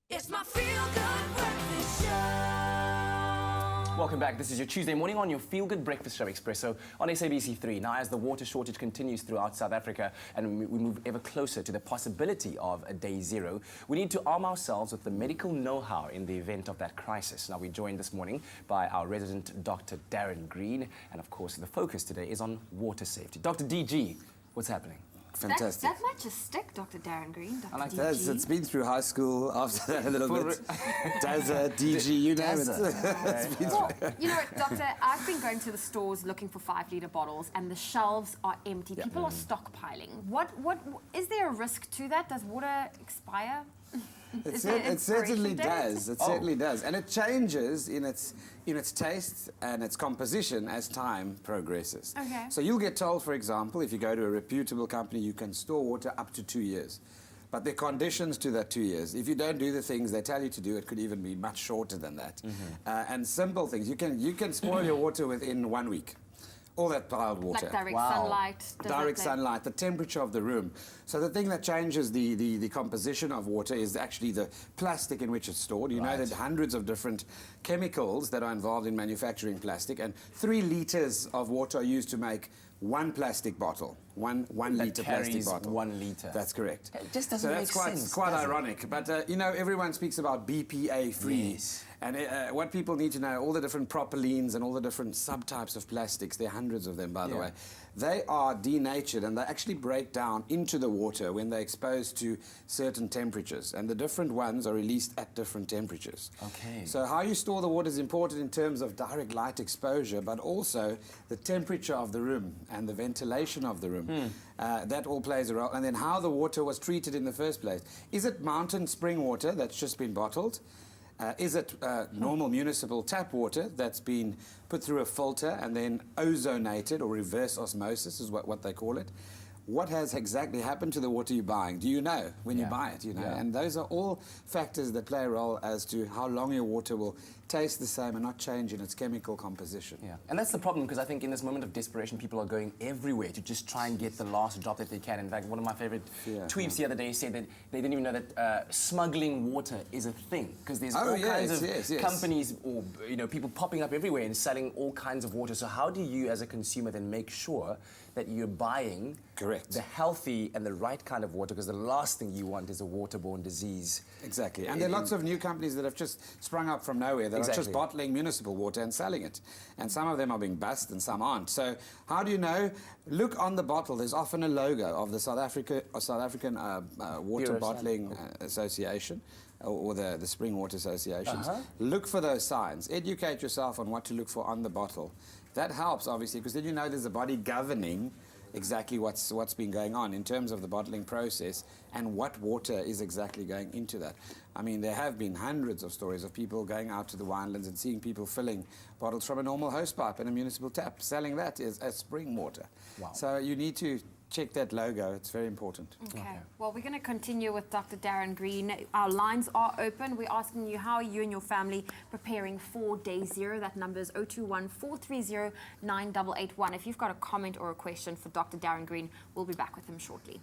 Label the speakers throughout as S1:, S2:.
S1: It's my feel-good breakfast show.
S2: Welcome back. This is your Tuesday morning on your feel-good breakfast show, Expresso, on SABC3. Now, as the water shortage continues throughout South Africa and we move ever closer to the possibility of a day zero, we need to arm ourselves with the medical know-how in the event of that crisis. Now, we're joined this morning by our resident Dr. Darren Green, and of course, the focus today is on water safety. Dr. DG, what's happening?
S3: Fantastic.
S4: That might just stick, Dr. Darren Green. Dr.
S2: I like
S4: DG.
S2: that.
S3: It's been through high school after that a little bit. Dazza, DG, you name it.
S4: Well, you know, Doctor, I've been going to the stores looking for 5-litre bottles and the shelves are empty. People are stockpiling. What is there a risk to that? Does water expire?
S3: It certainly does. It certainly does. And it changes in its taste and its composition as time progresses.
S4: Okay.
S3: So you'll get told, for example, if you go to a reputable company, you can store water up to 2 years. But there are conditions to that 2 years. If you don't do the things they tell you to do, it could even be much shorter than that. And simple things. You can spoil your water within 1 week. All that piled water.
S4: Like direct sunlight?
S3: Direct sunlight, the temperature of the room. So the thing that changes the composition of water is actually the plastic in which it's stored. You know, there's hundreds of different chemicals that are involved in manufacturing plastic, and 3 litres of water are used to make one plastic bottle. One litre plastic bottle.
S2: 1 litre.
S3: That's correct.
S2: It just doesn't make sense.
S3: That's quite ironic. But, you know, everyone speaks about BPA-free.
S2: Yes.
S3: And what people need to know, all the different propylenes and all the different subtypes of plastics, there are hundreds of them, by the way, they are denatured and they actually break down into the water when they're exposed to certain temperatures. And the different ones are released at different temperatures.
S2: Okay.
S3: So how you store the water is important in terms of direct light exposure, but also the temperature of the room and the ventilation of the room. That all plays a role. And then how the water was treated in the first place. Is it mountain spring water that's just been bottled? Is it normal municipal tap water that's been put through a filter and then ozonated, or reverse osmosis is what they call it? What has exactly happened to the water you're buying? Do you know when you buy it? You know, and those are all factors that play a role as to how long your water will taste the same and not change in its chemical composition.
S2: Yeah, and that's the problem, because I think in this moment of desperation, people are going everywhere to just try and get the last drop that they can. In fact, one of my favorite tweets the other day said that they didn't even know that smuggling water is a thing, because there's all kinds of companies or people popping up everywhere and selling all kinds of water. So how do you, as a consumer, then make sure that you're buying the healthy and the right kind of water? Because the last thing you want is a waterborne disease.
S3: Exactly. And there are lots of new companies that have just sprung up from nowhere that are just bottling municipal water and selling it. And some of them are being bust and some aren't. So how do you know? Look on the bottle. There's often a logo of the South African Water Bottling Association, or the Spring Water Associations. Look for those signs. Educate yourself on what to look for on the bottle. That helps, obviously, because then you know there's a body governing exactly what's been going on in terms of the bottling process and what water is exactly going into that. I mean, there have been hundreds of stories of people going out to the winelands and seeing people filling bottles from a normal hosepipe and a municipal tap, selling that as spring water. Wow. So you need to check that logo. It's very important.
S4: Okay. Well, we're going to continue with Dr. Darren Green. Our lines are open. We're asking you, how are you and your family preparing for day zero? That number is 021-430-9881. If you've got a comment or a question for Dr. Darren Green, we'll be back with him shortly.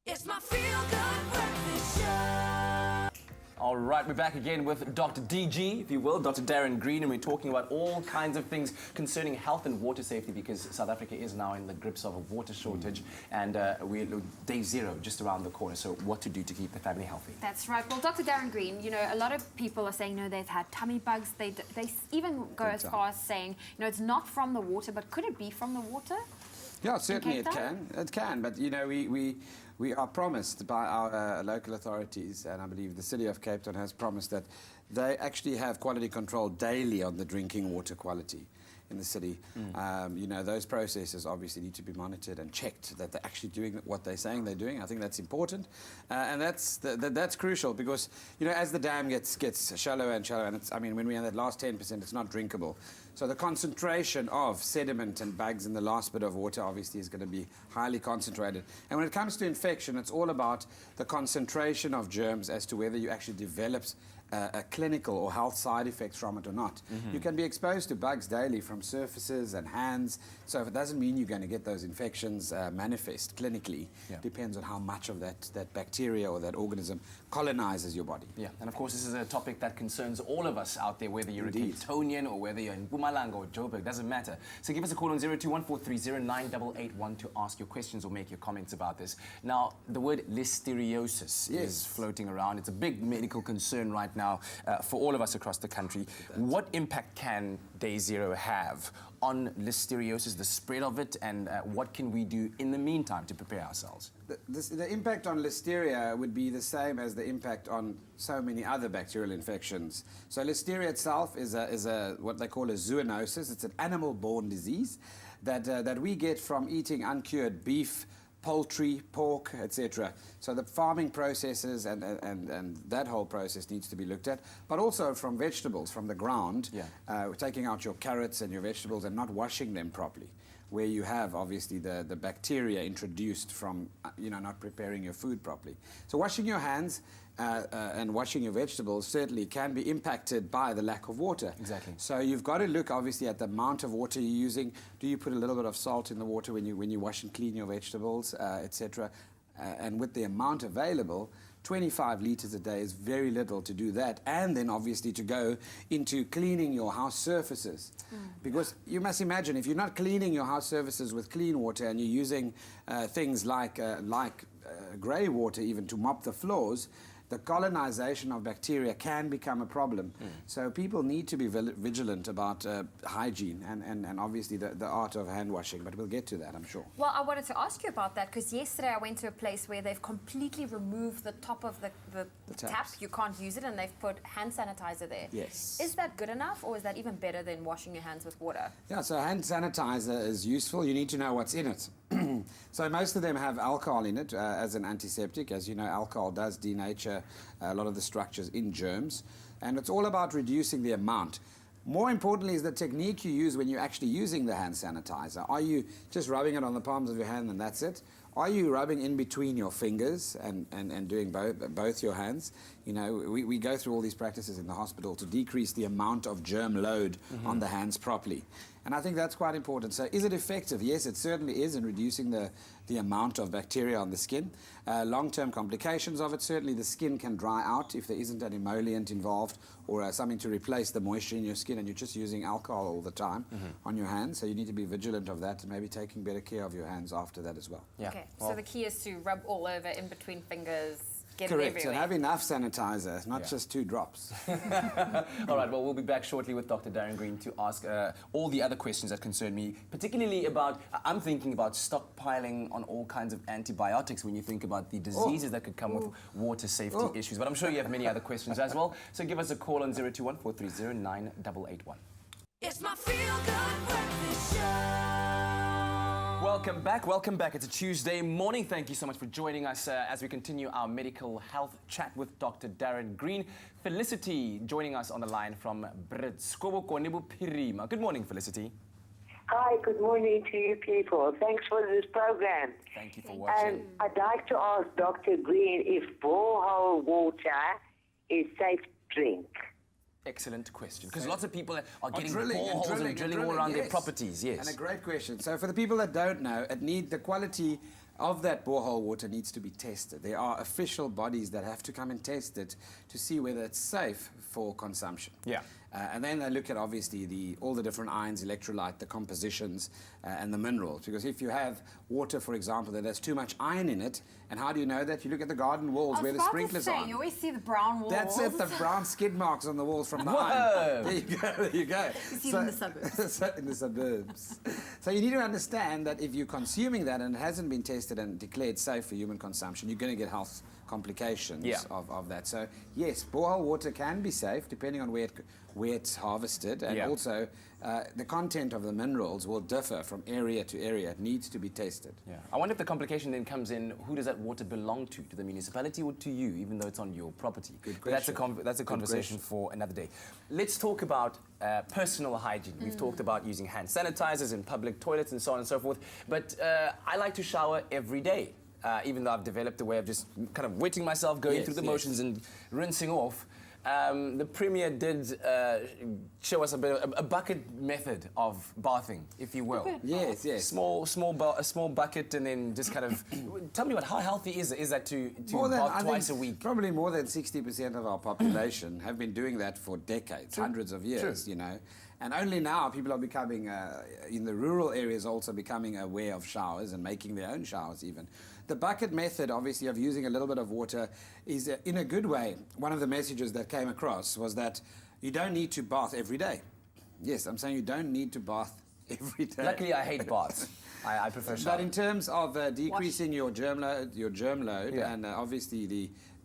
S1: It's my feel-good breakfast show.
S2: All right, we're back again with Dr. DG, if you will, Dr. Darren Green, and we're talking about all kinds of things concerning health and water safety, because South Africa is now in the grips of a water shortage, and we're day zero just around the corner. So what to do to keep the family healthy?
S4: That's right. Well, Dr. Darren Green, you know, a lot of people are saying, no, they've had tummy bugs. They even go as far as saying, it's not from the water, but could it be from the water?
S3: Yeah, certainly it can. It can, but you know, we are promised by our local authorities, and I believe the City of Cape Town has promised that they actually have quality control daily on the drinking water quality in the city. You know, those processes obviously need to be monitored and checked that they're actually doing what they're saying they're doing. I think that's important, and that's crucial, because you know, as the dam gets shallower and shallower, and I mean, when we have that last 10%, it's not drinkable. So the concentration of sediment and bugs in the last bit of water obviously is going to be highly concentrated. And when it comes to infection, it's all about the concentration of germs as to whether you actually develop a clinical or health side effects from it or not. You can be exposed to bugs daily from from surfaces and hands. So if it doesn't mean you're going to get those infections manifest clinically, depends on how much of that bacteria or that organism colonizes your body.
S2: Yeah, and of course this is a topic that concerns all of us out there, whether you're
S3: Indeed.
S2: a Cape Townian or whether you're in Mpumalanga or Joburg, doesn't matter. So give us a call on 0214309881 to ask your questions or make your comments about this. Now, the word listeriosis is floating around. It's a big medical concern right now for all of us across the country. What impact can day zero have on listeriosis, the spread of it, and what can we do in the meantime to prepare ourselves?
S3: The impact on listeria would be the same as the impact on so many other bacterial infections. So listeria itself is what they call a zoonosis. It's an animal-borne disease that we get from eating uncured beef, poultry, pork, etc. So the farming processes and that whole process needs to be looked at, but also from vegetables, from the ground, taking out your carrots and your vegetables and not washing them properly, where you have obviously the bacteria introduced from not preparing your food properly. So washing your hands and washing your vegetables certainly can be impacted by the lack of water.
S2: Exactly.
S3: So you've got to look obviously at the amount of water you're using. Do you put a little bit of salt in the water when you wash and clean your vegetables, etc. And with the amount available, 25 litres a day is very little to do that, and then obviously to go into cleaning your house surfaces. Because you must imagine, if you're not cleaning your house surfaces with clean water and you're using things like grey water even to mop the floors, the colonization of bacteria can become a problem. So people need to be vigilant about hygiene and obviously the art of hand washing, but we'll get to that, I'm sure.
S4: Well, I wanted to ask you about that because yesterday I went to a place where they've completely removed the top of the tap.
S3: taps.
S4: You can't use it, and they've put hand sanitizer there.
S3: Yes.
S4: Is that good enough, or is that even better than washing your hands with water?
S3: Yeah, so hand sanitizer is useful. You need to know what's in it. So most of them have alcohol in it as an antiseptic. As you know, alcohol does denature a lot of the structures in germs. And it's all about reducing the amount. More importantly is the technique you use when you're actually using the hand sanitizer. Are you just rubbing it on the palms of your hand and that's it? Are you rubbing in between your fingers and doing both your hands? You know, we go through all these practices in the hospital to decrease the amount of germ load on the hands properly. And I think that's quite important. So is it effective? Yes, it certainly is in reducing the amount of bacteria on the skin. Long-term complications of it, certainly the skin can dry out if there isn't an emollient involved or something to replace the moisture in your skin and you're just using alcohol all the time on your hands. So you need to be vigilant of that and maybe taking better care of your hands after that as well.
S2: Yeah.
S4: Okay, so the key is to rub all over, in between fingers, get it
S3: Correct,
S4: everywhere.
S3: and have enough sanitizer, not just 2 drops.
S2: All right, well, we'll be back shortly with Dr. Darren Green to ask all the other questions that concern me, particularly about, I'm thinking about stockpiling on all kinds of antibiotics when you think about the diseases that could come with water safety issues. But I'm sure you have many other questions as well. So give us a call on 0214309881.
S1: It's my feel-good breakfast show.
S2: Welcome back, welcome back. It's a Tuesday morning. Thank you so much for joining us as we continue our medical health chat with Dr. Darren Green. Felicity joining us on the line from Brits. Good morning, Felicity.
S5: Hi, good morning to you people. Thanks for this program.
S2: Thank you for watching.
S5: And I'd like to ask Dr. Green if borehole water is safe to drink.
S2: Excellent question. Because lots of people are getting
S3: drilling and
S2: boreholes and drilling all around their
S3: yes.
S2: properties. Yes.
S3: And a great question. So for the people that don't know, the quality of that borehole water needs to be tested. There are official bodies that have to come and test it to see whether it's safe for consumption.
S2: Yeah.
S3: And then they look at obviously all the different ions, electrolyte, the compositions, and the minerals. Because if you have water, for example, that has too much iron in it, and how do you know that? You look at the garden walls where the sprinklers are.
S4: You always see the brown walls.
S3: That's it, the brown skid marks on the walls from the iron. There you go, there you go.
S4: You see it in the suburbs.
S3: In the suburbs. So you need to understand that if you're consuming that and it hasn't been tested and declared safe for human consumption, you're going to get health complications of that. So yes, borehole water can be safe depending on where it's harvested, and also the content of the minerals will differ from area to area. It needs to be tested.
S2: Yeah. I wonder if the complication then comes in, who does that water belong to the municipality or to you, even though it's on your property?
S3: Good
S2: But that's a conversation for another day. Let's talk about personal hygiene. We've talked about using hand sanitizers in public toilets and so on and so forth, but I like to shower every day. Even though I've developed a way of just kind of wetting myself, going through the motions and rinsing off. the Premier did show us a bucket method of bathing, if you will.
S3: Yes, yes.
S2: A small bucket, and then just kind of tell me how healthy is that to bath twice a week?
S3: Probably more than 60% of our population have been doing that for decades, hundreds of years, you know. And only now people are becoming, in the rural areas, also becoming aware of showers and making their own showers even. The bucket method, obviously, of using a little bit of water is, in a good way, one of the messages that came across was that you don't need to bath every day. Yes, I'm saying you don't need to bath every day.
S2: Luckily, I hate baths. I prefer showers.
S3: But in terms of decreasing your germ load, and obviously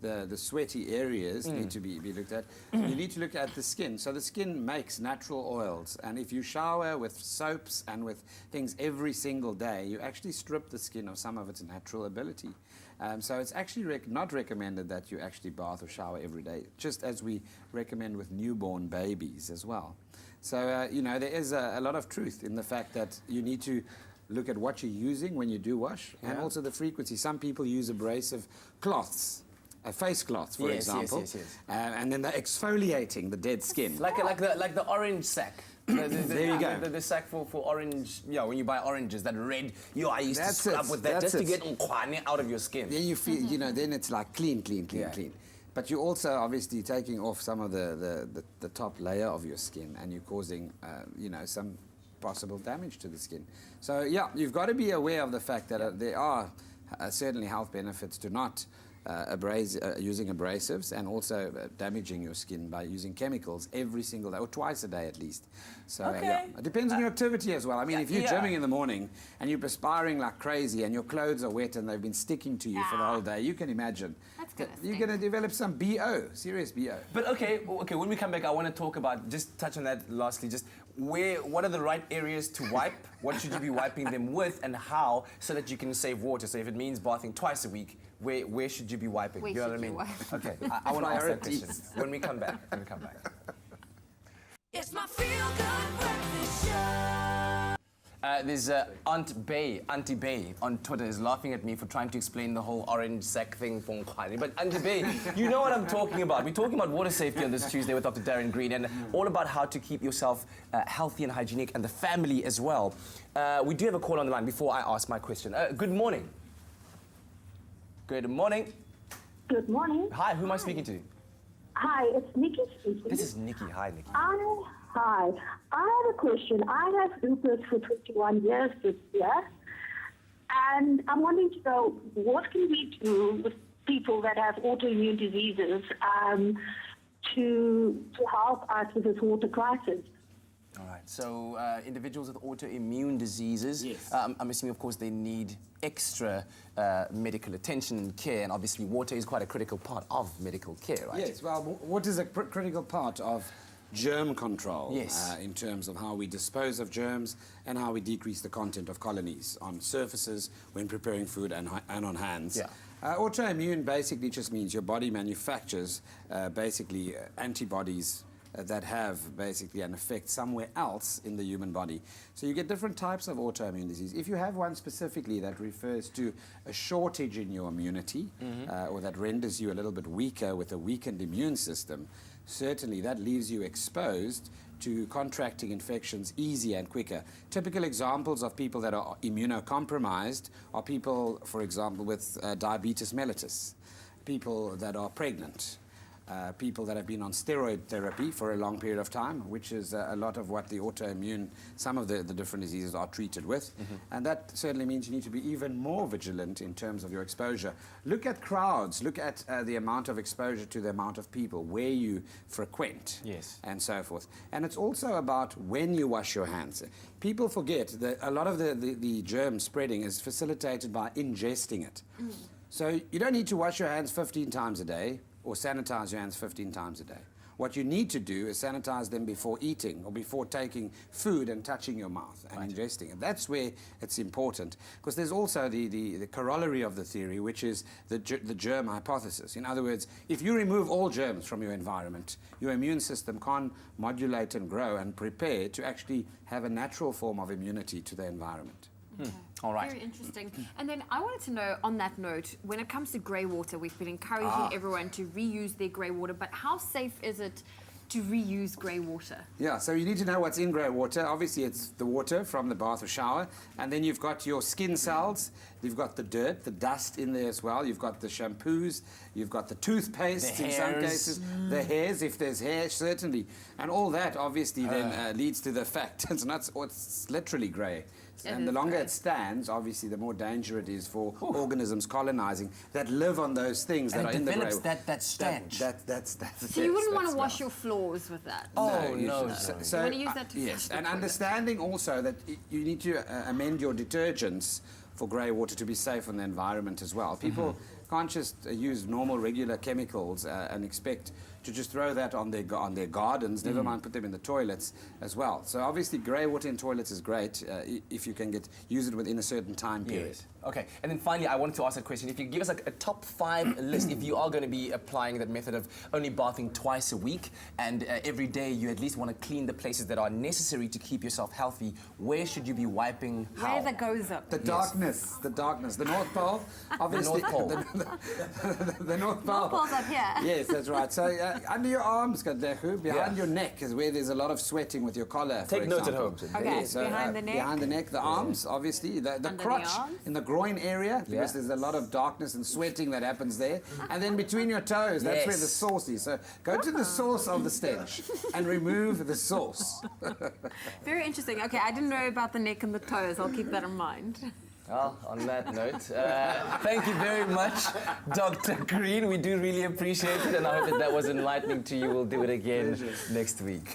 S3: the sweaty areas need to be looked at. You need to look at the skin. So the skin makes natural oils, and if you shower with soaps and with things every single day, you actually strip the skin of some of its natural ability. So it's actually not recommended that you actually bath or shower every day, just as we recommend with newborn babies as well. So, you know, there is a lot of truth in the fact that you need to look at what you're using when you do wash, and also the frequency. Some people use abrasive cloths, a face cloth, for example, and then they're exfoliating the dead skin.
S2: Like the orange sack.
S3: There you go.
S2: The sack for orange, when you buy oranges, that red, I used to scrub with that
S3: That's
S2: just to get unkwani out of your skin.
S3: Then you feel, you know, then it's like clean. But you're also obviously taking off some of the top layer of your skin, and you're causing, you know, some possible damage to the skin. So, yeah, you've got to be aware of the fact that there are certainly health benefits to not using abrasives, and also damaging your skin by using chemicals every single day, or twice a day at least. So it depends on your activity as well. I mean, if you're gymming in the morning and you're perspiring like crazy and your clothes are wet and they've been sticking to you for the whole day, you can imagine you're going to develop some BO, serious BO.
S2: But okay, when we come back, I want to talk about, just touch on that lastly, just what are the right areas to wipe? What should you be wiping them with, and how, so that you can save water? So if it means bathing twice a week, where should you be wiping? You know what I mean? Okay, I want to ask that question when we come back.
S1: It's my feel-good breakfast show.
S2: There's Auntie Bay on Twitter is laughing at me for trying to explain the whole orange sack thing for Nkwani. But Auntie Bay, you know what I'm talking about. We're talking about water safety on this Tuesday with Dr. Darren Green, and all about how to keep yourself healthy and hygienic, and the family as well. We do have a call on the line before I ask my question. Good morning. Good morning.
S6: Good morning.
S2: Hi, who am I speaking to?
S6: Hi, it's Nikki speaking.
S2: This is Nikki. Hi, Nikki.
S6: Hi. I have a question. I have lupus for 21 years this year, and I'm wanting to know, what can we do with people that have autoimmune diseases to help us with this water crisis?
S2: All right, so individuals with autoimmune diseases, I'm assuming, of course, they need extra medical attention and care, and obviously water is quite a critical part of medical care, right?
S3: Yes, well, what is a critical part of germ control,
S2: yes,
S3: in terms of how we dispose of germs and how we decrease the content of colonies on surfaces when preparing food and on hands.
S2: Yeah.
S3: Autoimmune basically just means your body manufactures basically antibodies that have basically an effect somewhere else in the human body. So you get different types of autoimmune disease. If you have one specifically that refers to a shortage in your immunity, or that renders you a little bit weaker with a weakened immune system, certainly that leaves you exposed to contracting infections easier and quicker. Typical examples of people that are immunocompromised are people, for example, with diabetes mellitus, people that are pregnant, people that have been on steroid therapy for a long period of time, which is a lot of what the autoimmune, some of the different diseases are treated with. And that certainly means you need to be even more vigilant in terms of your exposure. Look at crowds, look at the amount of exposure to the amount of people, where you frequent, and so forth. And it's also about when you wash your hands. People forget that a lot of the germ spreading is facilitated by ingesting it. So you don't need to wash your hands 15 times a day, or sanitize your hands 15 times a day. What you need to do is sanitize them before eating, or before taking food and touching your mouth and ingesting it. That's where it's important, because there's also the corollary of the theory, which is the germ hypothesis. In other words, if you remove all germs from your environment, your immune system can't modulate and grow and prepare to actually have a natural form of immunity to the environment.
S2: All right.
S4: Very interesting. And then I wanted to know, on that note, when it comes to grey water, we've been encouraging everyone to reuse their grey water, but how safe is it to reuse grey water?
S3: Yeah, so you need to know what's in grey water. Obviously, it's the water from the bath or shower, and then you've got your skin cells, you've got the dirt, the dust in there as well, you've got the shampoos, you've got the toothpaste in some cases, the hairs, if there's hair, certainly. And all that, obviously, then leads to the fact it's literally grey. And the longer it stands, obviously, the more danger it is for organisms colonizing that live on those things that are in the grey.
S2: that stench.
S4: So you wouldn't want to wash your floors with that?
S2: Oh, no.
S3: So,
S4: You want to use that to
S3: yes,
S4: flush the
S3: and
S4: toilet.
S3: understanding also that you need to amend your detergents for grey water to be safe on the environment as well. People can't just use normal, regular chemicals and expect to just throw that on their gardens, never mind put them in the toilets as well. So obviously grey water in toilets is great if you can use it within a certain time period.
S2: Yes. Okay, and then finally, I wanted to ask a question. If you give us a top 5 list, if you are going to be applying that method of only bathing twice a week, and every day you at least want to clean the places that are necessary to keep yourself healthy, where should you be wiping? How?
S4: Where the goes up.
S3: The darkness, the North Pole, obviously.
S2: North Pole.
S3: The North Pole.
S4: North Pole's up here.
S3: Yes, that's right. So under your arms, behind your neck is where there's a lot of sweating with your collar,
S2: Take
S3: for
S2: notes at
S3: example.
S2: home.
S4: Okay,
S3: Yes, so,
S4: behind the neck.
S3: Behind the neck, the arms, obviously, the
S4: the
S3: crotch,
S4: arms.
S3: in the groin area, because there's a lot of darkness and sweating that happens there. And then between your toes, that's where the source is. So go to the source of the stench and remove the source.
S4: Very interesting. Okay, I didn't know about the neck and the toes. I'll keep that in mind.
S2: Well, on that note, thank you very much, Dr. Green. We do really appreciate it, and I hope that was enlightening to you. We'll do it again next week.